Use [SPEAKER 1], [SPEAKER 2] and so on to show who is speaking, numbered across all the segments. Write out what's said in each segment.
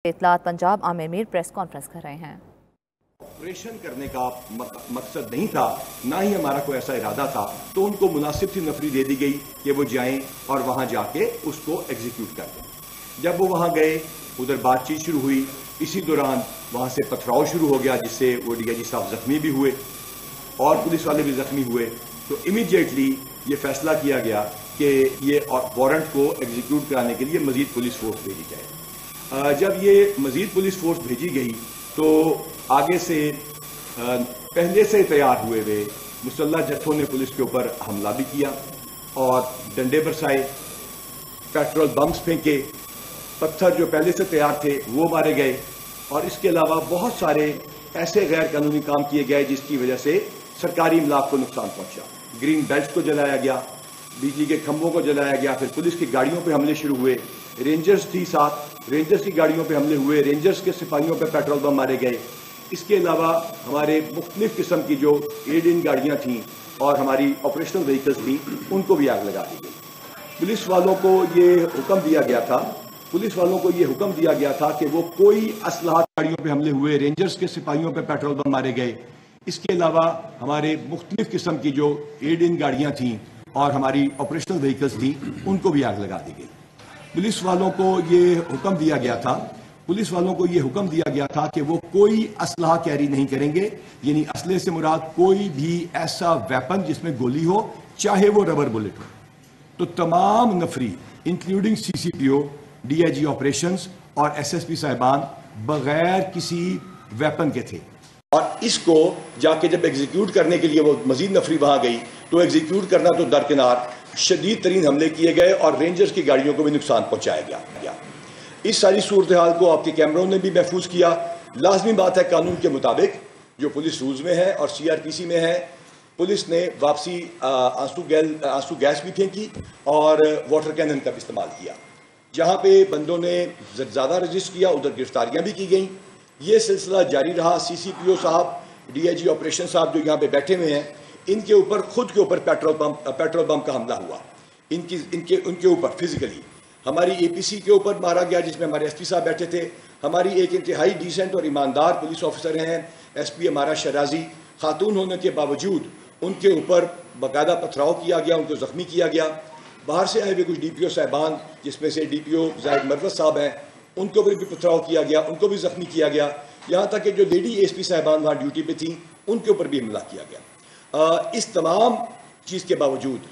[SPEAKER 1] اطلاعات پنجاب عامر میر press conference کر رہے ہیں۔
[SPEAKER 2] آپریشن کرنے کا مقصد نہیں تھا، نہ ہی ہمارا کوئی ایسا ارادہ تھا، تو ان کو مناسب سی نفری دے دی گئی کہ وہ جائیں اور وہاں جا کے اس کو ایگزیکیوٹ کر دیں۔ جب وہ وہاں گئے، ادھر بات چیت شروع ہوئی، اسی دوران وہاں سے پتھراؤ شروع ہو گیا جس سے وہ ڈی آئی جی صاحب زخمی بھی ہوئے اور پولیس والے بھی زخمی ہوئے۔ تو امیڈیٹلی یہ فیصلہ کیا گیا کہ یہ وارنٹ کو ایگزیکیوٹ کرانے کے لیے مزید پولیس فورس بھیجی جائے۔ جب یہ مزید پولیس فورس بھیجی گئی تو آگے سے پہلے سے تیار ہوئے ہوئے مسلح جتھوں نے پولیس کے اوپر حملہ بھی کیا اور ڈنڈے برسائے، پیٹرول بمز پھینکے، پتھر جو پہلے سے تیار تھے وہ مارے گئے، اور اس کے علاوہ بہت سارے ایسے غیر قانونی کام کیے گئے جس کی وجہ سے سرکاری املاک کو نقصان پہنچا۔ گرین بیلٹس کو جلایا گیا، بجلی کے کھمبوں کو جلایا گیا، پھر پولیس کی گاڑیوں پہ حملے شروع ہوئے، رینجرز تھی ساتھ، رینجرز کی گاڑیوں پہ حملے ہوئے، رینجرز کے سپاہیوں پہ پیٹرول بم مارے گئے۔ اس کے علاوہ ہمارے مختلف قسم کی جو ایڈ ان گاڑیاں تھیں اور ہماری آپریشنل وہیکلز تھیں ان کو بھی آگ لگا دی گئی۔ پولیس والوں کو یہ حکم دیا گیا تھا کہ وہ کوئی اسلحہ گاڑیوں پہ حملے ہوئے، رینجرز کے سپاہیوں پہ پیٹرول بم مارے گئے۔ اس کے علاوہ ہمارے مختلف قسم کی جو ایڈ ان گاڑیاں تھیں اور ہماری آپریشنل وہیکلز تھیں ان کو بھی آگ لگا دی گئی۔ پولیس والوں کو یہ حکم دیا گیا تھا کہ وہ کوئی اسلحہ کیری نہیں کریں گے، یعنی اسلحے سے مراد کوئی بھی ایسا ویپن جس میں گولی ہو، چاہے وہ ربر بلٹ ہو۔ تو تمام نفری including C C P O, D I G operations اور ایس ایس پی صاحبان بغیر کسی ویپن کے تھے، اور اس کو جا کے جب ایگزیکیوٹ کرنے کے لیے وہ مزید نفری وہاں گئی تو ایگزیکیوٹ کرنا تو درکنار، شدید ترین حملے کیے گئے اور رینجرز کی گاڑیوں کو بھی نقصان پہنچایا گیا۔ اس ساری صورتحال کو آپ کے کیمروں نے بھی محفوظ کیا۔ لازمی بات ہے، قانون کے مطابق جو پولیس رولز میں ہے اور سی آر پی سی میں ہے، پولیس نے واپسی آنسو گیس بھی پھینکی اور واٹر کینن کا بھی استعمال کیا۔ جہاں پہ بندوں نے زیادہ رجسٹ کیا ادھر گرفتاریاں بھی کی گئیں۔ یہ سلسلہ جاری رہا۔ سی سی پی او صاحب، ڈی آئی جی آپریشن صاحب جو یہاں پہ بیٹھے ہوئے ہیں، ان کے اوپر خود کے اوپر پیٹرول بم کا حملہ ہوا، ان کے اوپر فزیکلی۔ ہماری اے پی سی کے اوپر مارا گیا جس میں ہمارے ایس پی صاحب بیٹھے تھے۔ ہماری ایک انتہائی ڈیسنٹ اور ایماندار پولیس آفیسر ہیں ایس پی ہمارا شرازی، خاتون ہونے کے باوجود ان کے اوپر باقاعدہ پتھراؤ کیا گیا، ان کو زخمی کیا گیا۔ باہر سے آئے ہوئے کچھ ڈی پی او صاحبان، جس میں سے ڈی پی او زاہد مروت صاحب ہیں، ان کو بھی پتھراؤ کیا گیا، ان کو بھی زخمی کیا گیا۔ یہاں تک کہ جو لیڈی ایس پی صاحبان وہاں ڈیوٹی پہ تھیں ان کے اوپر بھی حملہ کیا گیا۔ اس تمام چیز کے باوجود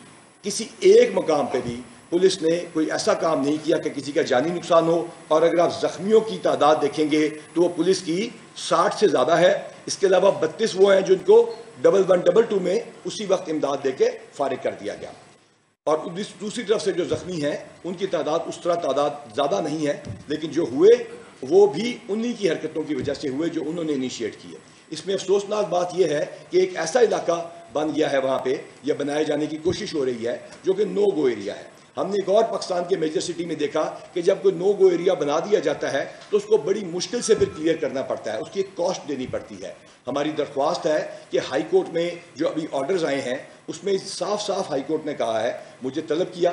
[SPEAKER 2] کسی ایک مقام پہ بھی پولیس نے کوئی ایسا کام نہیں کیا کہ کسی کا جانی نقصان ہو، اور اگر آپ زخمیوں کی تعداد دیکھیں گے تو وہ پولیس کی 60 سے زیادہ ہے۔ اس کے علاوہ 32 وہ ہیں جن کو 1122 میں اسی وقت امداد دے کے فارغ کر دیا گیا، اور دوسری طرف سے جو زخمی ہیں ان کی تعداد اس طرح زیادہ نہیں ہے، لیکن جو ہوئے وہ بھی انہی کی حرکتوں کی وجہ سے ہوئے جو انہوں نے انیشیٹ کیے۔ اس میں افسوسناک بات یہ ہے کہ ایک ایسا علاقہ بن گیا ہے وہاں پہ، یا بنائے جانے کی کوشش ہو رہی ہے جو کہ نو گو ایریا ہے۔ ہم نے ایک اور پاکستان کے میجر سٹی میں دیکھا کہ جب کوئی نو گو ایریا بنا دیا جاتا ہے تو اس کو بڑی مشکل سے پھر کلیئر کرنا پڑتا ہے، اس کی ایک کاسٹ دینی پڑتی ہے۔ ہماری درخواست ہے کہ ہائی کورٹ میں جو ابھی آرڈرز آئے ہیں اس میں صاف ہائی کورٹ نے کہا ہے، مجھے طلب کیا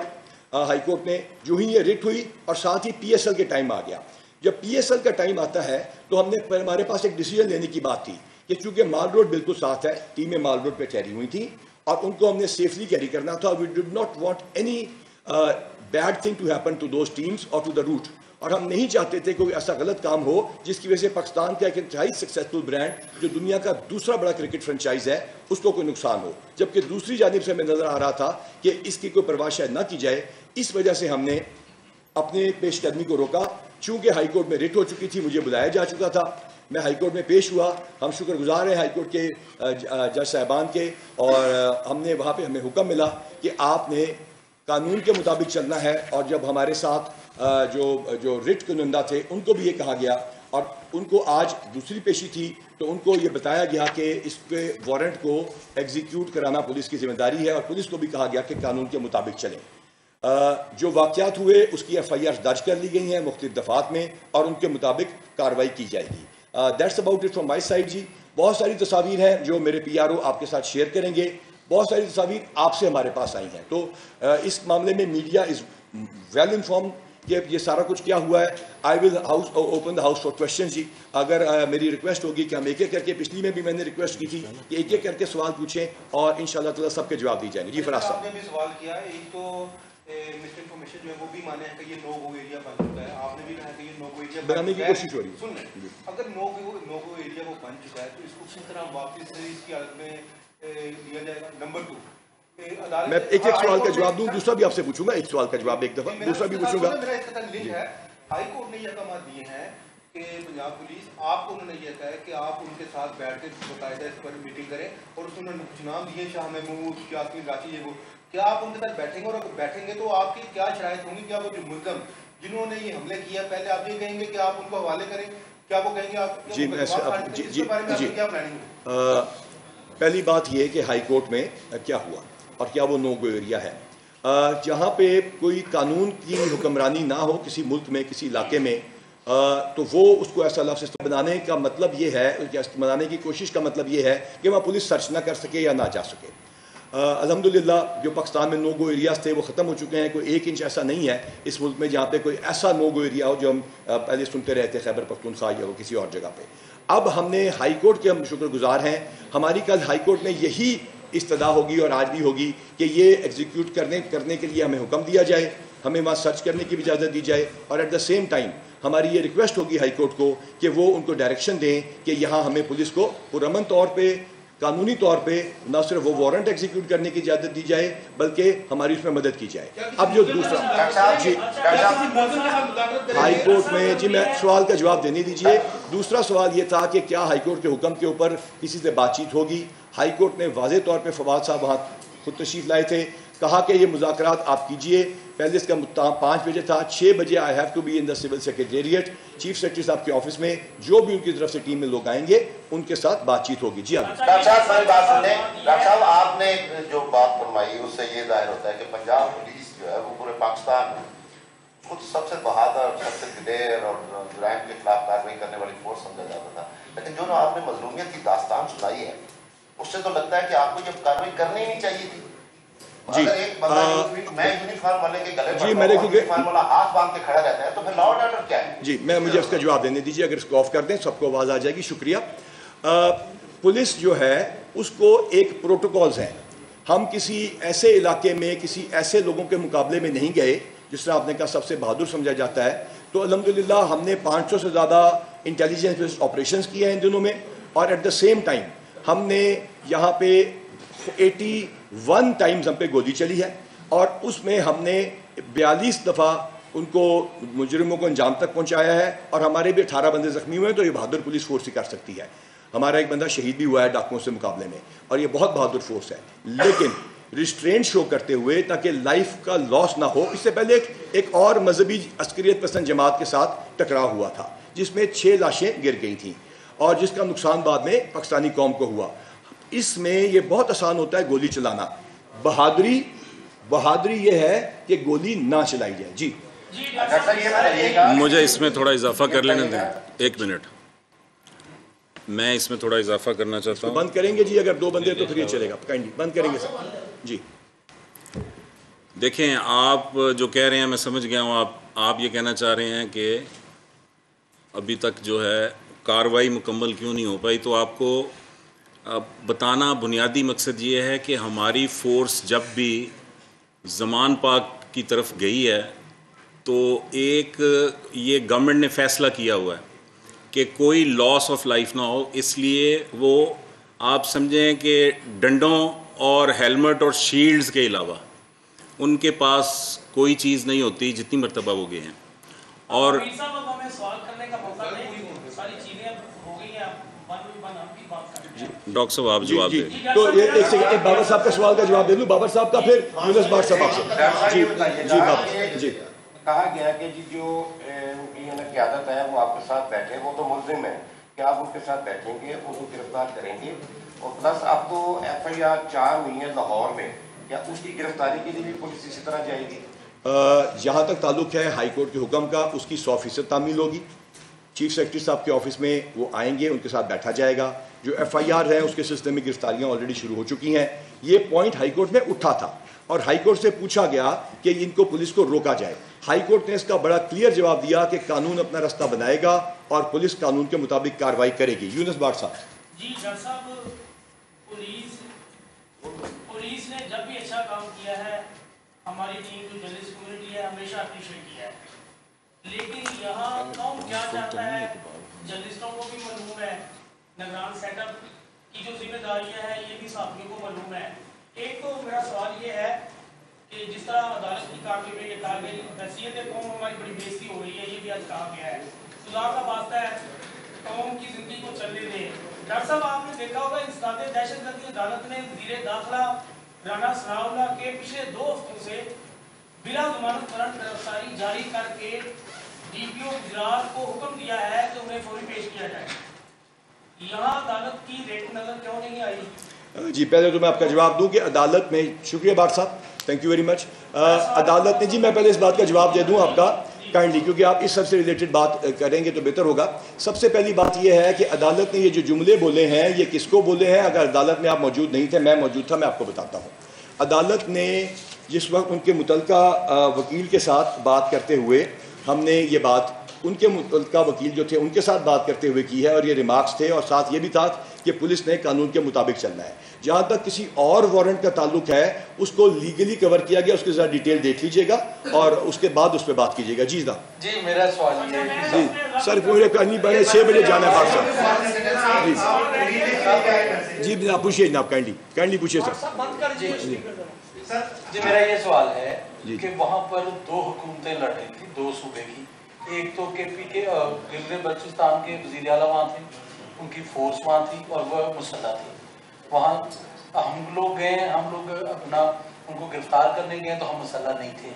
[SPEAKER 2] ہائی کورٹ نے، جو ہی یہ ریٹ ہوئی اور ساتھ ہی پی ایس ایل کے ٹائم آ گیا۔ جب پی ایس ایل کا ٹائم آتا ہے تو ہمارے پاس ایک ڈیسیجن لینے کی بات تھی کہ چونکہ مال روڈ بالکل ساتھ ہے، ٹیمیں مال روڈ پہ ٹھہری ہوئی تھیں اور ان کو ہم نے سیفلی کیری کرنا تھا۔ We did not want any bad thing to happen to those teams or to the route, اور ہم نہیں چاہتے تھے کوئی ایسا غلط کام ہو جس کی وجہ سے پاکستان کا ایک انتہائی سکسیسفل برانڈ جو دنیا کا دوسرا بڑا کرکٹ فرنچائز ہے اس کو کوئی نقصان ہو، جبکہ دوسری جانب سے ہمیں نظر آ رہا تھا کہ اس کی کوئی پرواہ شاید نہ کی جائے۔ اس وجہ سے ہم نے اپنے پیش قدمی کو روکا۔ چونکہ ہائی کورٹ میں ریٹ ہو چکی تھی، مجھے بلایا جا چکا تھا، میں ہائی کورٹ میں پیش ہوا۔ ہم شکر گزار ہیں ہائی کورٹ کے جج صاحبان کے، اور ہم نے وہاں پہ ہمیں حکم ملا کہ آپ نے قانون کے مطابق چلنا ہے، اور جب ہمارے ساتھ جو ریٹ کنندہ تھے ان کو بھی یہ کہا گیا، اور ان کو آج دوسری پیشی تھی تو ان کو یہ بتایا گیا کہ اس پہ وارنٹ کو ایگزیکیوٹ کرانا پولیس کی ذمہ داری ہے، اور پولیس کو بھی کہا گیا کہ قانون کے مطابق چلیں۔ جو واقعات ہوئے اس کی ایف آئی آر درج کر لی گئی ہیں مختلف دفعات میں، اور ان کے مطابق کارروائی کی جائے گی۔ That's about it from my side جی۔ بہت ساری تصاویر ہیں جو میرے پی آر او آپ کے ساتھ شیئر کریں گے، بہت ساری تصاویر آپ سے ہمارے پاس آئی ہیں، تو اس معاملے میں میڈیا از ویل انفارمڈ کہ یہ سارا کچھ کیا ہوا ہے. I will open the house for question جی. اگر میری ریکویسٹ ہوگی کہ ہم ایک ایک کر کے, پچھلی میں بھی میں نے ریکویسٹ کی تھی کہ ایک ایک کر کے سوال پوچھیں اور انشاءاللہ تعالیٰ سب کے جواب دی جائیں گے. جی فراز صاحب.
[SPEAKER 3] آپ نے بھی سوال کیا ہے, ایک تو مسٹر انفارمیشن جو ہے وہ بھی مانے ہیں کہ یہ نو گو ایریا بن چکا ہے, آپ نے بھی کہا کہ یہ نو گو ایریا
[SPEAKER 2] بنانے کی کوشش ہو رہی ہے.
[SPEAKER 3] سن لیں, اگر نو گو ایریا وہ بن چکا ہے تو اس کو کس طرح واپس اس کی حالت میں لیا جائے گا. نمبر 2,
[SPEAKER 2] میں ایک ایک سوال کا جواب دوں, دوسرا بھی آپ سے پوچھوں گا, ایک سوال کا جواب ایک دفعہ, دوسرا بھی پوچھوں گا.
[SPEAKER 3] میرا اس کا لنک ہے, ہائی کورٹ نے یہ احکامات دیے ہیں کہ پنجاب پولیس آپ کو انہوں نے یہ کہا ہے کہ آپ ان کے ساتھ بیٹھ کے باقاعدہ اس پر میٹنگ کریں, اور اس میں کچھ نام دیے شاہ محمود, یاسمین راچی, یہ وہ, کیا آپ ان کے ساتھ بیٹھیں گے؟ اور اگر بیٹھیں گے تو آپ کی کیا شرائط ہوں گی؟ کیا وہ جو ملزم جنہوں نے یہ حملے کیا پہلے آپ یہ کہیں گے کہ آپ ان کو حوالے کریں, کیا وہ کہیں گے آپ کیا پلاننگ ہے؟
[SPEAKER 2] پہلی بات یہ کہ ہائی کورٹ میں کیا ہوا اور کیا وہ نو گو ایریا ہے. جہاں پہ کوئی قانون کی حکمرانی نہ ہو کسی ملک میں, کسی علاقے میں, تو وہ اس کو ایسا لفظ بنانے کا مطلب یہ ہے, بنانے کی کوشش کا مطلب یہ ہے کہ وہاں پولیس سرچ نہ کر سکے یا نہ جا سکے. الحمدللہ جو پاکستان میں نو گو ایریاز تھے وہ ختم ہو چکے ہیں. کوئی 1 انچ ایسا نہیں ہے اس ملک میں جہاں پہ کوئی ایسا نو گو ایریا ہو جو ہم پہلے سنتے رہتے خیبر پختونخوا یا کسی اور جگہ پہ. اب ہم نے ہائی کورٹ کے ہم شکر گزار ہیں, ہماری کل ہائی کورٹ میں یہی استدعا ہوگی اور آج بھی ہوگی کہ یہ ایگزیکیوٹ کرنے کے لیے ہمیں حکم دیا جائے, ہمیں وہاں سرچ کرنے کی بھی اجازت دی جائے, اور ایٹ دا سیم ٹائم ہماری یہ ریکویسٹ ہوگی ہائی کورٹ کو کہ وہ ان کو ڈائریکشن دیں کہ یہاں ہمیں پولیس کو پرامن طور پہ, قانونی طور پہ نہ صرف وہ وارنٹ ایگزیکیوٹ کرنے کی اجازت دی جائے بلکہ ہماری اس میں مدد کی جائے. اب جو دوسرا جی ہائی کورٹ میں, جی میں سوال کا جواب دینے دیجئے. دوسرا سوال یہ تھا کہ کیا ہائی کورٹ کے حکم کے اوپر کسی سے بات چیت ہوگی. ہائی کورٹ نے واضح طور پہ فواد صاحب وہاں خود تشریف لائے تھے, کہا کہ یہ مذاکرات آپ کیجئے. پہلے اس کا 5 بجے تھا, 6 بجے I have to be in the civil secretariat, chief secretary صاحب کے آفس میں. جو بھی ان کی طرف سے ٹیم میں لوگ آئیں گے ان کے ساتھ بات چیت ہوگی. جی
[SPEAKER 4] ڈاکٹر صاحب میری بات سنیں. ڈاکٹر صاحب آپ نے جو بات فرمائی اس سے یہ ظاہر ہوتا ہے کہ پنجاب پولیس جو ہے وہ پورے پاکستان میں خود سب سے بہادر, سب سے دلیر اور جرائم کے خلاف کارروائی کرنے والی فورس سمجھا جاتا تھا. لیکن جو آپ نے مظلومیت کی داستان سنائی ہے اس سے تو لگتا ہے کہ آپ کو یہ کارروائی کرنی ہی نہیں چاہیے تھی.
[SPEAKER 2] جی
[SPEAKER 4] میں یونیفارم والے کے گلے پر یونیفارم والا ہاتھ باندھ کے کھڑا رہتا ہے تو پھر لا اینڈ آرڈر کیا ہے؟
[SPEAKER 2] جی مجھے اس کا جواب دینے دیجیے, اگر اس کو آف کر دیں سب کو آواز آ جائے گی. شکریہ. پولیس جو ہے اس کو ایک پروٹوکولز ہیں. ہم کسی ایسے علاقے میں کسی ایسے لوگوں کے مقابلے میں نہیں گئے جس طرح آپ نے کہا سب سے بہادر سمجھا جاتا ہے. تو الحمدللہ ہم نے 500 سے زیادہ انٹیلیجنس بیسڈ آپریشنز کیے ہیں ان دنوں میں, اور ایٹ دا سیم ٹائم ہم نے یہاں پہ 81 ٹائمز ہم پہ گولی چلی ہے, اور اس میں ہم نے 42 دفعہ ان کو مجرموں کو انجام تک پہنچایا ہے, اور ہمارے بھی 18 بندے زخمی ہوئے ہیں. تو یہ بہادر پولیس فورس ہی کر سکتی ہے. ہمارا ایک بندہ شہید بھی ہوا ہے ڈاکوؤں سے مقابلے میں, اور یہ بہت بہادر فورس ہے. لیکن ریسٹرینٹ شو کرتے ہوئے تاکہ لائف کا لاس نہ ہو. اس سے پہلے ایک اور مذہبی عسکریت پسند جماعت کے ساتھ ٹکراؤ ہوا تھا جس میں 6 لاشیں گر گئی تھیں, اور جس کا نقصان بعد میں پاکستانی قوم کو ہوا. اس میں یہ بہت آسان ہوتا ہے گولی چلانا. بہادری یہ ہے کہ گولی نہ چلائی جائے. جی
[SPEAKER 5] مجھے اس میں تھوڑا اضافہ کر لینے دیں. 1 منٹ, میں اس میں تھوڑا اضافہ کرنا چاہتا ہوں.
[SPEAKER 2] بند کریں گے جی, اگر 2 بندے تو پھر یہ چلے گا. بند کریں گے سر. جی
[SPEAKER 5] دیکھیں, آپ جو کہہ رہے ہیں میں سمجھ گیا ہوں. آپ یہ کہنا چاہ رہے ہیں کہ ابھی تک جو ہے کارروائی مکمل کیوں نہیں ہو پائی. تو آپ کو بتانا بنیادی مقصد یہ ہے کہ ہماری فورس جب بھی زمان پاک کی طرف گئی ہے تو ایک یہ گورنمنٹ نے فیصلہ کیا ہوا ہے کہ کوئی لاس آف لائف نہ ہو. اس لیے وہ آپ سمجھیں کہ ڈنڈوں اور ہیلمٹ اور شیلڈز کے علاوہ ان کے پاس کوئی چیز نہیں ہوتی جتنی مرتبہ وہ گئے ہیں. اور ڈاکٹر صاحب آپ جواب دیں.
[SPEAKER 2] تو ایک سیکنڈ, بابر صاحب کا سوال کا جواب دے لوں. بابر صاحب کا, پھر یونس بٹ صاحب آپ سے. جی بابر. جی
[SPEAKER 4] کہا گیا کہ جی جو ان کی قیادت ہے وہ آپ کے ساتھ بیٹھے, وہ تو ملزم ہیں کہ آپ ان کے ساتھ بیٹھیں گے, ان کو گرفتار کریں گے, اور پلس آپ کو FIR 4 ہوئی ہے لاہور میں, یا اس کی گرفتاری کے لیے بھی پولیس اسی طرح جائے گی؟
[SPEAKER 2] جہاں تک تعلق ہے ہائی کورٹ کے حکم کا, اس کی 100% تعمیل ہوگی. چیف سیکرٹری صاحب کے آفس میں وہ آئیں گے, ان کے ساتھ بیٹھا جائے گا. جو FIR ہے اس کے سلسلے میں گرفتاریاں آلریڈی شروع ہو چکی ہیں. یہ پوائنٹ ہائی کورٹ میں اٹھا تھا. اور ہائی کورٹ سے پوچھا گیا کہ ان کو پولیس کو روکا جائے. ہائی کورٹ نے اس کا بڑا کلیئر جواب دیا کہ قانون اپنا رستہ بنائے گا اور پولیس قانون کے مطابق کارروائی کرے گی. یونس بٹ صاحب.
[SPEAKER 6] جی ڈاکٹر صاحب، پولیس نے جب بھی اچھا کام کیا ہے ہماری ٹیم جو جرنلسٹ کمیونٹی ہے ہمیشہ اپریشیٹ کیا ہے، لیکن یہاں قوم کیا چاہتا ہے جرنلسٹوں کو بھی معلوم ہے، نگران سیٹ اپ کی جو ذمہ داریاں ہیں یہ بھی صحافیوں کو معلوم ہے. ایک تو میرا سوال یہ ہے کہ جس طرح عدالت کی کارروائی میں یہ کہا گیا حیثیت قوم ہماری بڑی بےزتی ہو رہی ہے، یہ بھی آج کہا گیا ہے، خدا کا واسطہ ہے قوم کی زندگی کو چلنے دیں. ڈاکٹر صاحب آپ نے دیکھا ہوگا انسداد دہشت گردی عدالت نے وزیر داخلہ رانا ثناء اللہ کے پچھلے 2 ہفتوں سے بلا ضمانت وارنٹ گرفتاری جاری کر کے ڈی پی او گجرات کو حکم دیا ہے کہ انہیں فوری پیش کیا جائے. یہاں عدالت کی ریٹ نظر کیوں نہیں آئی؟
[SPEAKER 2] جی پہلے تو میں آپ کا جواب دوں کہ عدالت میں، شکریہ بٹ صاحب، تھینک یو ویری مچ. عدالت نے، جی میں پہلے اس بات کا جواب دے دوں آپ کا کائنڈلی، کیونکہ آپ اس سب سے ریلیٹڈ بات کریں گے تو بہتر ہوگا. سب سے پہلی بات یہ ہے کہ عدالت نے یہ جو جملے بولے ہیں یہ کس کو بولے ہیں؟ اگر عدالت میں آپ موجود نہیں تھے، میں موجود تھا، میں آپ کو بتاتا ہوں. عدالت نے جس وقت ان کے متعلقہ وکیل کے ساتھ بات کرتے ہوئے، ہم نے یہ بات ان کے متعلقہ وکیل جو تھے ان کے ساتھ بات کرتے ہوئے کی ہے، اور یہ ریمارکس تھے، اور ساتھ یہ بھی تھا کہ پولیس نے قانون کے مطابق چلنا ہے. جہاں تک کسی اور وارنٹ کا تعلق ہے اس کو لیگلی کور کیا گیا، اس کے ذرا ڈیٹیل دیکھ لیجئے گا اور اس کے بعد اس پہ بات کیجئے گا. جی
[SPEAKER 7] جی میرا سوال یہ ہے،
[SPEAKER 2] جی سر پورے کہانی بڑے 6 بجے جانا ہے پاک صاحب. جی جناب پوچھیے، جناب کائنڈلی پوچھیے سر.
[SPEAKER 7] جی میرا یہ سوال ہے کہ وہاں پر 2 حکومتیں لڑ رہی تھی 2 صوبے کی. ایک تو کے پی کے گلگت بلتستان کے وزیر اعلیٰ وہاں تھے، ان کی فورس وہاں تھی اور وہ مسلح تھی. وہاں ہم لوگ گئے، ہم لوگ اپنا ان کو گرفتار کرنے گئے تو ہم مسلح نہیں تھے.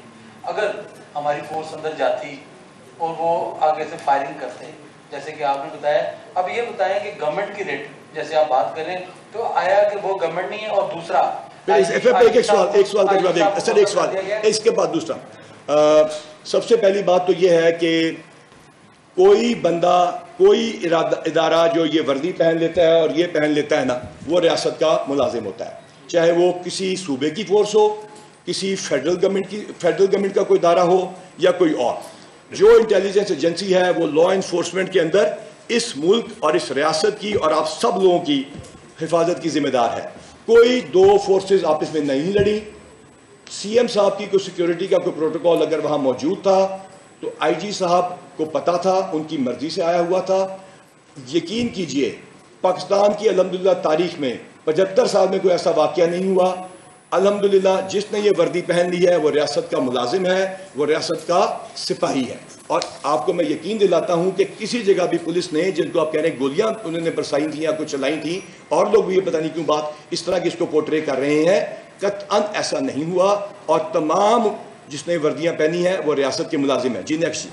[SPEAKER 7] اگر ہماری فورس اندر جاتی اور وہ آگے سے فائرنگ کرتے جیسے کہ آپ نے بتایا، اب یہ بتائیں کہ گورنمنٹ کی ریٹ جیسے آپ بات کر رہے ہیں تو آیا کہ وہ گورنمنٹ نہیں ہے، اور دوسرا
[SPEAKER 2] ایک سوال کا جواب سر، ایک سوال اس کے بعد دوسرا. سب سے پہلی بات تو یہ ہے کہ کوئی بندہ، کوئی ادارہ جو یہ وردی پہن لیتا ہے اور یہ پہن لیتا ہے نا، وہ ریاست کا ملازم ہوتا ہے، چاہے وہ کسی صوبے کی فورس ہو، کسی فیڈرل گورنمنٹ کا کوئی ادارہ ہو یا کوئی اور. جو انٹیلیجنس ایجنسی ہے وہ لا انفورسمنٹ کے اندر اس ملک اور اس ریاست کی اور آپ سب لوگوں کی حفاظت کی ذمہ دار ہے. کوئی 2 فورسز آپس میں نہیں لڑی. سی ایم صاحب کی کوئی سیکیورٹی کا کوئی پروٹوکول اگر وہاں موجود تھا تو آئی جی صاحب کو پتا تھا، ان کی مرضی سے آیا ہوا تھا. یقین کیجئے پاکستان کی الحمدللہ تاریخ میں 75 سال میں کوئی ایسا واقعہ نہیں ہوا. الحمدللہ جس نے یہ وردی پہن لی ہے وہ ریاست کا ملازم ہے، وہ ریاست کا سپاہی ہے. اور آپ کو میں یقین دلاتا ہوں کہ کسی جگہ بھی پولیس نے، جن کو آپ کہہ رہے ہیں گولیاں انہوں نے برسائی تھیں یا کچھ چلائی تھیں، اور لوگ بھی یہ پتہ نہیں کیوں بات اس طرح کی اس کو پورٹرے کر رہے ہیں، قطعاً ایسا نہیں ہوا. اور تمام جس نے وردیاں پہنی ہیں وہ ریاست کے ملازم ہیں. جی نیکسٹ.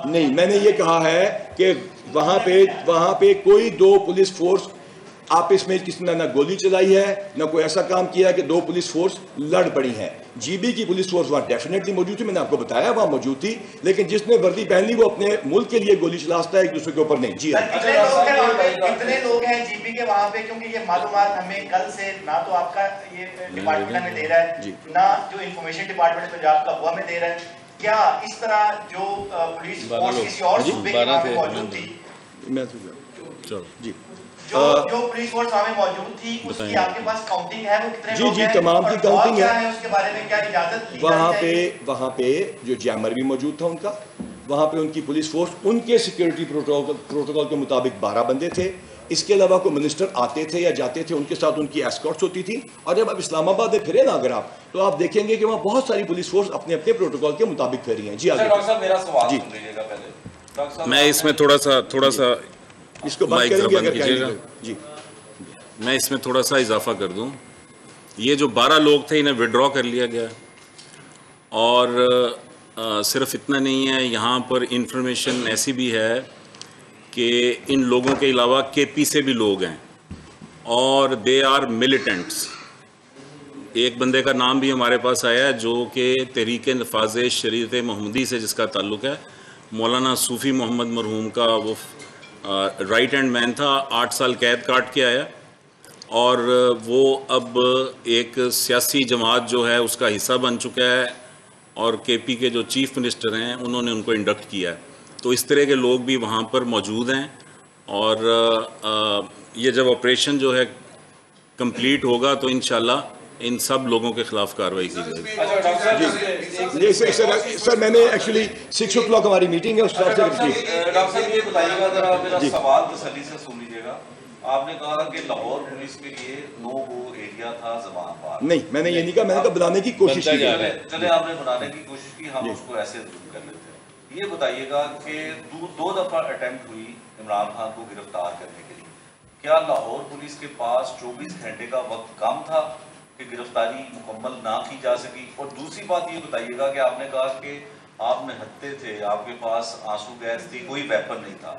[SPEAKER 2] نہیں، میں نے یہ کہا ہے کہ وہاں پہ کوئی 2 پولیس فورس آپس میں کسی نے نہ گولی چلائی ہے، نہ کوئی ایسا کام کیا ہے کہ 2 پولیس فورس لڑ پڑی ہیں. جی بی کی پولیس فورس وہاں ڈیفینیٹلی موجود تھی، میں نے آپ کو بتایا وہاں موجود تھی، لیکن جس نے وردی پہن لی وہ اپنے ملک کے لیے گولی چلاتا ہے، ایک دوسرے کے اوپر نہیں. جی
[SPEAKER 8] کتنے لوگ ہیں جی بی کے وہاں پہ؟ کیونکہ یہ معلومات ہمیں کل سے نہ تو آپ کا یہ ڈپارٹمنٹ ہمیں دے رہا ہے، نہ جو انفارمیشن ڈپارٹمنٹ پنجاب کا وہ ہمیں دے رہا ہے. کیا اس طرح جو پولیس فورس کسی اور صوبے کے وہاں پہ موجود تھی،
[SPEAKER 2] جی
[SPEAKER 8] جو پولیس فورس وہاں موجود تھی، اس کی آپ کے پاس کاؤنٹنگ ہے؟ وہ کتنے لوگ ہیں؟
[SPEAKER 2] جی تمام کی کاؤنٹنگ ہے.
[SPEAKER 8] اس کے بارے میں کیا اجازت لی جاتی ہے؟
[SPEAKER 2] وہاں پہ جو جیمر بھی موجود تھا ان کا، وہاں پہ ان کی پولیس فورس، ان کے سیکیورٹی پروٹوکول کے مطابق 12 بندے تھے. اس کے علاوہ کوئی منسٹر آتے تھے یا جاتے تھے، ان کے ساتھ ان کی ایسکارٹس ہوتی تھی. اور جب آپ اسلام آباد میں پھرے نا اگر آپ، تو آپ دیکھیں گے کہ وہاں بہت ساری پولیس فورس اپنے اپنے پروٹوکول کے مطابق پھیری ہیں. جی
[SPEAKER 7] ڈاکٹر صاحب میرا سوال سن لیجیے گا پہلے.
[SPEAKER 5] میں اس میں تھوڑا سا
[SPEAKER 2] اس کو بند کریں گے اگر. جی
[SPEAKER 5] میں اس میں تھوڑا سا اضافہ کر دوں. یہ جو 12 لوگ تھے انہیں وڈرا کر لیا گیا، اور صرف اتنا نہیں ہے، یہاں پر انفارمیشن ایسی بھی ہے کہ ان لوگوں کے علاوہ کے پی سے بھی لوگ ہیں، اور دے آر ملیٹنٹس. ایک بندے کا نام بھی ہمارے پاس آیا ہے جو کہ تحریک نفاذ شریعت محمدی سے جس کا تعلق ہے، مولانا صوفی محمد مرحوم کا وہ رائٹ ہینڈ مین تھا, 8 سال قید کاٹ کے آیا, اور وہ اب ایک سیاسی جماعت جو ہے اس کا حصہ بن چکا ہے, اور کے پی کے جو چیف منسٹر ہیں انہوں نے ان کو انڈکٹ کیا ہے. تو اس طرح کے لوگ بھی وہاں پر موجود ہیں, اور یہ جب آپریشن جو ہے کمپلیٹ ہوگا تو انشاءاللہ ان سب لوگوں کے خلاف کارروائی کی جائے گی.
[SPEAKER 2] سر میں نے ایکچولی 6 o'clock ہماری میٹنگ ہے, اس حساب سے.
[SPEAKER 9] ڈاکٹر صاحب یہ بتائیے گا ذرا, میرا سوال تسلی سے سن لیجیے گا. آپ نے کہا کہ لاہور پولیس کے لیے نو گو ایریا تھا زبان پار.
[SPEAKER 2] نہیں, میں نے یہ نہیں کہا, میں نے کہا بنانے کی کوشش کی.
[SPEAKER 9] چلے آپ نے بنانے کی کوشش کی, ہم اس کو ایسے ضرور کر لیتے ہیں. یہ بتائیے گا کہ 2 دفعہ اٹیمپٹ ہوئی عمران خان کو گرفتار کرنے کے لیے, کیا لاہور پولیس کے پاس 24 گھنٹے کا وقت کم تھا کہ گرفتاری مکمل نہ کی جا سکی؟ اور دوسری بات یہ بتائیے گا کہ آپ نے کہا کہ آپ نہتے تھے, آپ کے پاس آنسو گیس تھی, کوئی ویپن نہیں تھا,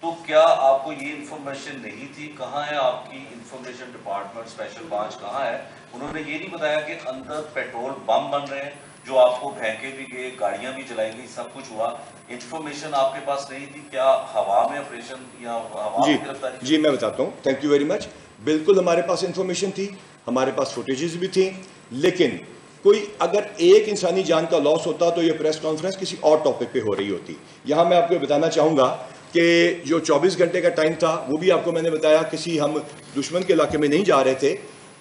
[SPEAKER 9] تو کیا آپ کو یہ انفارمیشن نہیں تھی؟ کہاں ہے آپ کی انفارمیشن ڈپارٹمنٹ, اسپیشل برانچ کہاں ہے؟ انہوں نے یہ نہیں بتایا کہ اندر پیٹرول بم بن رہے ہیں جو آپ کو پھینکے بھی گئے, گاڑیاں بھی جلائی گئی, سب کچھ ہوا, انفارمیشن آپ کے پاس نہیں تھی؟ کیا ہوا میں آپریشن یا ہوا میں گرفتاری؟
[SPEAKER 2] جی میں بتاتا ہوں, تھینک یو ویری مچ. بالکل ہمارے پاس انفارمیشن تھی, ہمارے پاس فوٹیجز بھی تھیں, لیکن کوئی اگر ایک انسانی جان کا لاس ہوتا تو یہ پریس کانفرنس کسی اور ٹاپک پہ ہو رہی ہوتی. یہاں میں آپ کو بتانا چاہوں گا کہ جو 24 گھنٹے کا ٹائم تھا وہ بھی آپ کو میں نے بتایا, کسی ہم دشمن کے علاقے میں نہیں جا رہے تھے.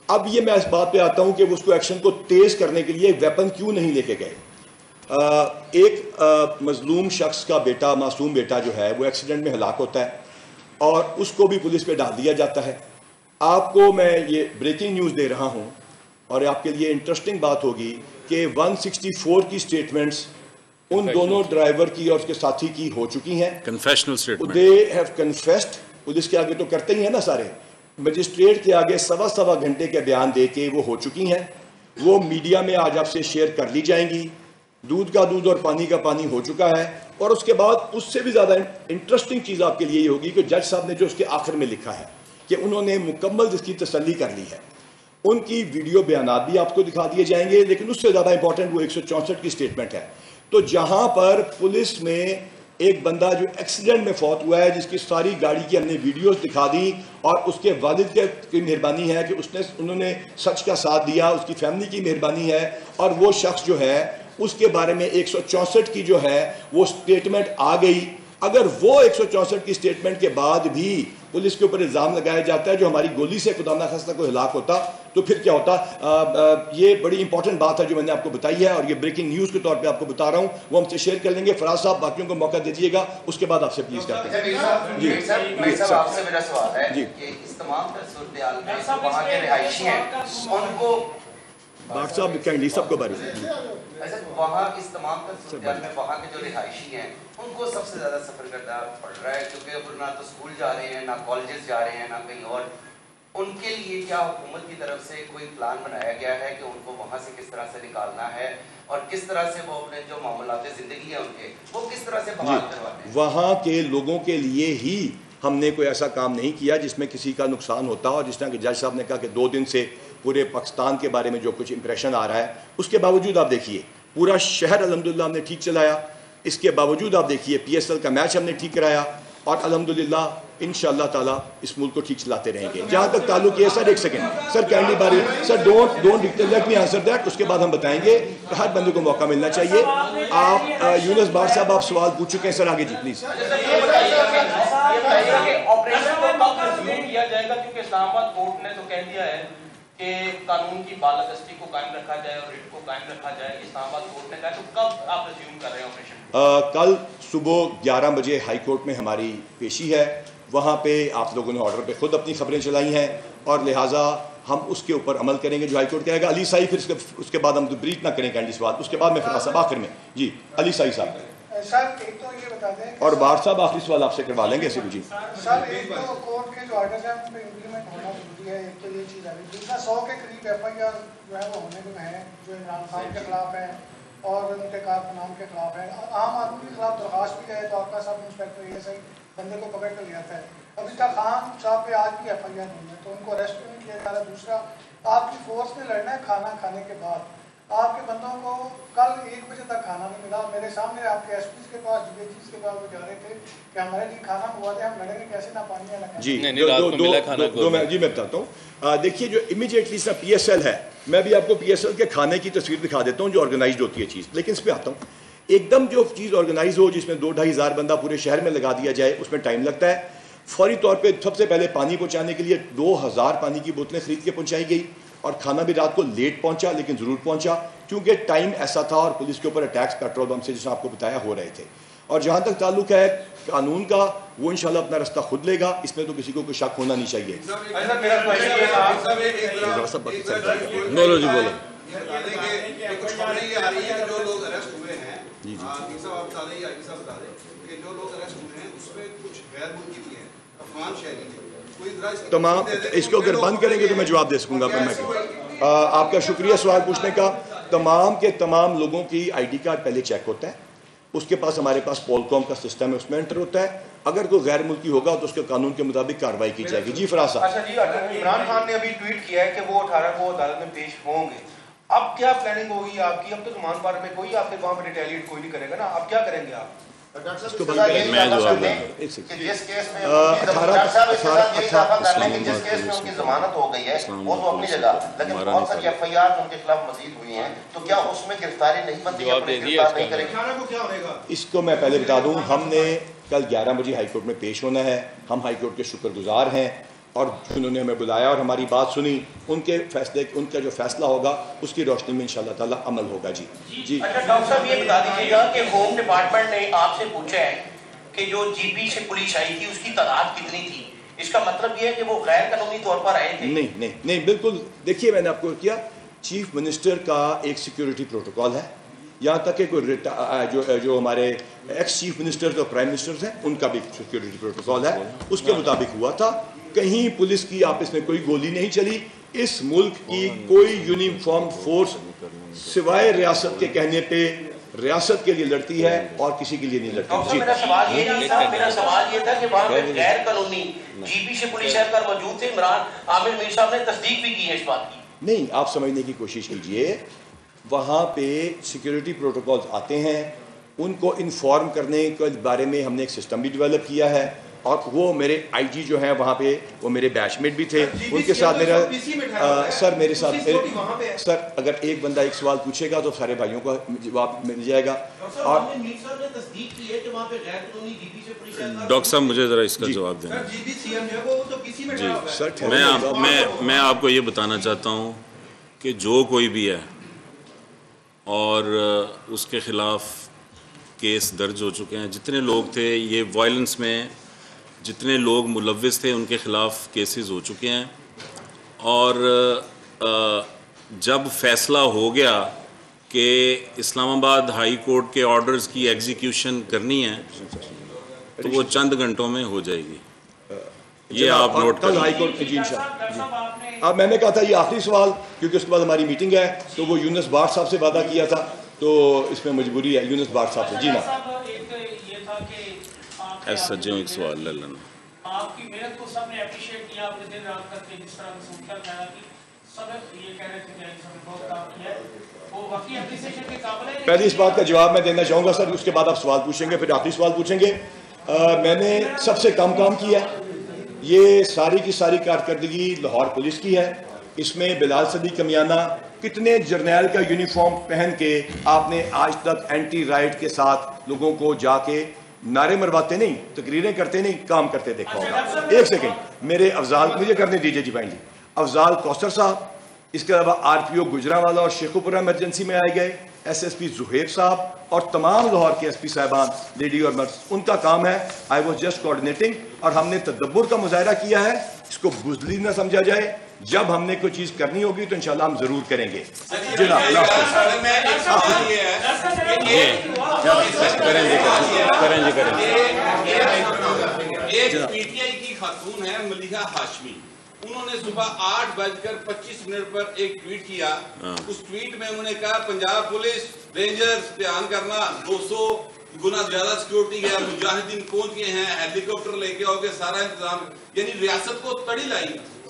[SPEAKER 2] اب یہ میں اس بات پہ آتا ہوں کہ اس کو ایکشن کو تیز کرنے کے لیے ویپن کیوں نہیں لے کے گئے. ایک مظلوم شخص کا بیٹا, معصوم بیٹا جو ہے وہ ایکسیڈنٹ میں ہلاک ہوتا ہے, اور اس کو بھی پولیس پہ ڈال دیا جاتا ہے. آپ کو میں یہ بریکنگ نیوز دے رہا ہوں, اور آپ کے لیے انٹرسٹنگ بات ہوگی کہ 164 کی سٹیٹمنٹس ان دونوں ڈرائیور کی اور اس کے ساتھی کی ہو چکی ہیں.
[SPEAKER 5] Confessional statement.
[SPEAKER 2] They have confessed. Police کے آگے تو کرتے ہی ہیں نا سارے, مجسٹریٹ کے آگے 1.25 گھنٹے کے بیان دے کے وہ ہو چکی ہیں. وہ میڈیا میں آج آپ سے شیئر کر لی جائیں گی. دودھ کا دودھ اور پانی کا پانی ہو چکا ہے. اور اس کے بعد اس سے بھی زیادہ انٹرسٹنگ چیز آپ کے لیے یہ ہوگی کہ جج صاحب نے جو اس کے آخر میں لکھا ہے کہ انہوں نے مکمل اس کی تسلی کر لی ہے. ان کی ویڈیو بیانات بھی آپ کو دکھا دیے جائیں گے, لیکن اس سے زیادہ امپورٹنٹ وہ 164 کی سٹیٹمنٹ ہے. تو جہاں پر پولیس میں ایک بندہ جو ایکسیڈنٹ میں فوت ہوا ہے, جس کی ساری گاڑی کی ہم نے ویڈیوز دکھا دی, اور اس کے والد کی مہربانی ہے کہ انہوں نے سچ کا ساتھ دیا, اس کی فیملی کی مہربانی ہے, اور وہ شخص جو ہے اس کے بارے میں 164 کی جو ہے وہ سٹیٹمنٹ آ گئی. اگر وہ 164 کی سٹیٹمنٹ کے بعد بھی پولیس کے اوپر الزام لگایا جاتا ہے جو ہماری گولی سے خدا نخواستہ کوئی ہلاک ہوتا, تو پھر کیا ہوتا؟ یہ بڑی امپورٹنٹ بات ہے جو میں نے آپ کو بتائی ہے, اور یہ بریکنگ نیوز کے طور پہ آپ کو بتا رہا ہوں. وہ ہم سے شیئر کر لیں گے. فراز صاحب باقیوں کو موقع دیجیے گا, اس کے بعد آپ سے پلیز کرتے ہیں.
[SPEAKER 10] جی صاحب, آپ سے میرا سوال ہے کہ اس تمام صورتحال میں وہاں کے رہائشی ہیں ان کو
[SPEAKER 2] ڈاکٹر صاحب کائنڈلی سب کو باری.
[SPEAKER 10] وہاں اس تمام صورتحال میں وہاں کے جو رہائشی ہیں ان کو سب سے زیادہ سفر کرنا پڑ رہا ہے, کیونکہ وہ نہ تو اسکول جا رہے ہیں, نہ کالجز جا رہے ہیں, نہ کہیں اور. ان کے لیے کیا حکومت کی طرف سے کوئی پلان بنایا گیا ہے کہ ان کو وہاں سے کس طرح سے نکالنا ہے, اور کس طرح سے وہ اپنے جو معاملات زندگی ہیں ان کے وہ کس طرح سے بحال کروانے ہیں؟
[SPEAKER 2] وہاں کے لوگوں کے لیے ہی ہم نے کوئی ایسا کام نہیں کیا جس میں کسی کا نقصان ہوتا. اور جس طرح کہ جج صاحب نے کہا کہ 2 دن سے پورے پاکستان کے بارے میں جو کچھ امپریشن آ رہا ہے, اس کے باوجود آپ دیکھیے پورا شہر الحمدللہ ہم نے ٹھیک چلایا. اس کے باوجود آپ دیکھیے PSL کا میچ ہم نے ٹھیک کرایا, اور الحمدللہ انشاءاللہ تعالیٰ اس ملک کو ٹھیک چلاتے رہیں گے. جہاں تک تعلق ہے سر, ایک سیکنڈ سر, کینڈلی باری sir, don't let me answer that. اس کے بعد ہم بتائیں گے کہ ہر بندے کو موقع ملنا چاہیے. آپ یونس بار صاحب آپ سوال پوچھ چکے ہیں سر, آگے جی پلیز.
[SPEAKER 6] کیا جائے گا کیونکہ اسلام آباد کورٹ نے تو کہہ دیا ہے کہ قانون کی بالادستی کو قائم رکھا جائے اور ریٹ کو قائم رکھا جائے. اسلام آباد کورٹ نے کہا, تو کب آپ ریزیوم کر رہے ہیں آپریشن؟
[SPEAKER 2] کل صبح 11 بجے ہائی کورٹ میں ہماری پیشی ہے. وہاں پہ آپ لوگوں نے آرڈر پہ خود اپنی خبریں چلائی ہیں, اور لہٰذا ہم اس کے اوپر عمل کریں گے جو ہائی کورٹ کہے گا. علی صاحب پھر اس کے بعد ہم بریف نہ کریں کینڈی سوال, اس کے بعد میں فراز صاحب آخر میں. جی علی صاحب
[SPEAKER 11] ایک تو یہ بتا دیں,
[SPEAKER 2] اور بار صاحب آخری سوال آپ سے کروا لیں گے ایسے. جی
[SPEAKER 11] سر, ایک تو کورٹ کے جو آرڈرز ہیں ان پہ امپلیمنٹ ہونا ضروری ہے, ایک تو یہ چیز ہے. دوسرا 100 کے قریب FIR جو ہے وہ ہونے کو ہیں جو عمران خان کے خلاف ہیں اور ان کے کارکنان کے خلاف ہیں. عام آدمی کے خلاف درخواست بھی ہے تو آپ کا سب انسپیکٹر یہ صحیح بندے کو پکڑ کر لے آتا ہے. ابھی تک خان صاحب پہ آج بھی FIR نہیں ہے, تو ان کو اریسٹ بھی نہیں کیا جا رہا. دوسرا, آپ کی فورس میں لڑنا ہے کھانا کھانے کے بعد. آپ کے بندوں کو کل 1 بجے تک کھانا نہیں ملا. میرے سامنے آپ کے ایس پی کے پاس DIGs کے پاس وہ جا رہے تھے کہ ہمارے لیے کھانا منگوا دیں, ہم لڑیں گے کیسے, نہ پانی ہے نہ کھانا.
[SPEAKER 2] جی میں بتاتا ہوں. دیکھیے جو امیجیٹلی سا PSL ہے, میں بھی آپ کو PSL کے کھانے کی تصویر دکھا دیتا ہوں جو آرگنائزڈ ہوتی ہے چیز. لیکن اس پہ آتا ہوں, ایک دم جو چیز آرگنائز ہو جس میں 2-2.5 ہزار بندہ پورے شہر میں لگا دیا جائے, اس میں ٹائم لگتا ہے. فوری طور پہ سب سے پہلے پانی پہنچانے کے لیے 2000 پانی کی بوتلیں خرید کے پہنچائی گئی, اور کھانا بھی رات کو لیٹ پہنچا لیکن ضرور پہنچا کیونکہ ٹائم ایسا تھا, اور پولیس کے اوپر اٹیکس پیٹرول بم سے جس نے آپ کو بتایا ہو رہے تھے. اور جہاں تک تعلق ہے قانون کا, وہ انشاءاللہ اپنا رستہ خود لے گا, اس میں تو کسی کو کوئی شک ہونا نہیں چاہیے. بولو جی بولو. تمام اس کو اگر بند کریں گے تو میں جواب دے سکوں گا. آپ کا شکریہ سوال پوچھنے کا. تمام کے تمام لوگوں کی ID کارڈ پہلے چیک ہوتا ہے, اس کے پاس ہمارے پاس پولکوم کا سسٹم ہے, اس میں انٹر ہوتا ہے. اگر کوئی غیر ملکی ہوگا تو اس کے قانون کے مطابق کارروائی کی جائے گی. جی فراز صاحب.
[SPEAKER 3] اچھا جی, عمران خان نے ابھی ٹویٹ کیا ہے کہ وہ 18 کو عدالت میں پیش ہوں گے. اب کیا پلاننگ ہوگی آپ کی؟ اب تو زمان پار میں کوئی آپ کے وہاں پہ ریٹیلیٹ کوئی نہیں کرے گا نا, اب کیا کریں گے آپ؟
[SPEAKER 2] اس کو بند کریں. میں جواب دوں گا.
[SPEAKER 4] جس کیس میں جس کیس میں ان کی ضمانت ہو گئی ہے وہ تو اپنی جگہ, لیکن بہت ساری FIR ان کے خلاف مزید ہوئی ہیں, تو کیا اس میں گرفتاری نہیں بنتی ہے؟
[SPEAKER 2] اس کو میں پہلے بتا دوں, ہم نے کل 11 بجے ہائی کورٹ میں پیش ہونا ہے. ہم ہائی کورٹ کے شکر گزار ہیں, اور انہوں نے ہمیں بلایا اور ہماری بات سنی. ان کے فیصلے, ان کا جو فیصلہ ہوگا اس کی روشنی میں انشاءاللہ تعالیٰ عمل ہوگا. جی
[SPEAKER 12] جی. اچھا ڈاکٹر صاحب یہ بتا دیجیے گا کہ ہوم ڈپارٹمنٹ نے آپ سے پوچھا ہے کہ جو GP سے پولیس آئی تھی اس کی تعداد کتنی تھی, اس کا مطلب یہ ہے کہ وہ غیر قانونی طور پر آئے تھے؟
[SPEAKER 2] نہیں بالکل. دیکھیے میں نے آپ کو کیا, چیف منسٹر کا ایک سیکیورٹی پروٹوکول ہے, یہاں تک کہ کوئی جو ہمارے ایکس چیف منسٹر اور پرائم منسٹر ہیں ان کا بھی سیکیورٹی پروٹوکول ہے, اس کے مطابق ہوا تھا. کہیں پولیس کی آپس میں کوئی گولی نہیں چلی. اس ملک کی کوئی یونیفارم فورس سوائے ریاست کے کہنے پہ ریاست کے لیے لڑتی ہے اور کسی کے لیے نہیں لڑتی.
[SPEAKER 12] جی میرا سوال یہ نہیں تھا, میرا سوال یہ تھا کہ وہاں پہ غیر قانونی GP سے پولیس اہلکار موجود تھے. عامر میر صاحب نے تصدیق بھی کی ہے اس بات کی.
[SPEAKER 2] نہیں, آپ سمجھنے کی کوشش کیجئے, وہاں پہ سیکیورٹی پروٹوکولز آتے ہیں, ان کو انفارم کرنے کے بارے میں ہم نے ایک سسٹم بھی ڈیولپ کیا ہے, اور وہ میرے IG جو ہیں وہاں پہ وہ میرے بیچ میٹ بھی تھے, ان کے ساتھ میرا سر میرے ساتھ سر اگر ایک بندہ ایک سوال پوچھے گا تو سارے بھائیوں کو جواب مل جائے گا. اور
[SPEAKER 5] ڈاکٹر صاحب مجھے ذرا اس کا جواب دینا. جی سر, میں آپ کو یہ بتانا چاہتا ہوں کہ جو کوئی بھی ہے اور اس کے خلاف کیس درج ہو چکے ہیں, جتنے لوگ تھے یہ وائلنس میں جتنے لوگ ملوث تھے ان کے خلاف کیسز ہو چکے ہیں. اور جب فیصلہ ہو گیا کہ اسلام آباد ہائی کورٹ کے آرڈرز کی ایگزیکیوشن کرنی ہے تو وہ چند گھنٹوں میں ہو جائے گی. یہ آپ نوٹ
[SPEAKER 2] کل ہائی کورٹ جی انشاءاللہ. اب میں نے کہا تھا یہ آخری سوال, کیونکہ اس کے بعد ہماری میٹنگ ہے, تو وہ یونس بار صاحب سے وعدہ کیا تھا تو اس میں مجبوری ہے. یونس بار صاحب سے. جی نا
[SPEAKER 5] ایسا جو ایک سوال لے لینا.
[SPEAKER 6] آپ کی محنت کو سب نے اپریشیٹ کیا, آپ نے دن رات کر کے جس طرح سے سمجھا کہا کہ سب یہ کہہ رہے تھے کہ سب نے بہت کام کیا ہے, وہ واقعی اپریشیشن کے قابل ہے.
[SPEAKER 2] پہلے اس بات کا جواب میں دینا چاہوں گا سر, اس کے بعد آپ سوال پوچھیں گے, پھر آخری سوال پوچھیں گے. میں نے سب سے کم کام کیا ہے. یہ ساری کی ساری کارکردگی لاہور پولیس کی ہے. اس میں بلال صدیق کمیانہ کتنے جرنیل کا یونیفارم پہن کے آپ نے آج تک اینٹی رائٹ کے ساتھ لوگوں کو جا کے نعرے مرواتے نہیں, تقریریں کرتے نہیں, کام کرتے دیکھا ہوگا. ایک سیکنڈ, میرے افضال مجھے کرنے دیجئے جی بھائی. افضال کوثر صاحب, اس کے علاوہ RPO گجرانوالہ اور شیخوپورہ ایمرجنسی میں آئے گئے, SSP زہیب صاحب اور تمام لاہور کے SP صاحبان, لیڈی اور مرد, ان کا کام ہے. آئی واز جسٹ کوآرڈینیٹنگ, اور ہم نے تدبر کا مظاہرہ کیا ہے. اس کو بزدلی نہ سمجھا جائے. جب ہم نے کوئی چیز کرنی ہوگی تو انشاءاللہ ہم ضرور کریں گے. جناب
[SPEAKER 13] PTI کی خاتون ہے ملیحہ ہاشمی, انہوں نے صبح 8:25 پر ایک ٹویٹ کیا. اس ٹویٹ میں انہوں نے کہا پنجاب پولیس رینجرز بیان کرنا 200 گنا زیادہ سیکیورٹی ہے, مجاہدین پہنچ گئے ہیں, ہیلی کاپٹر لے کے آؤ گے, سارا انتظام, یعنی ریاست کو تڑی لائی.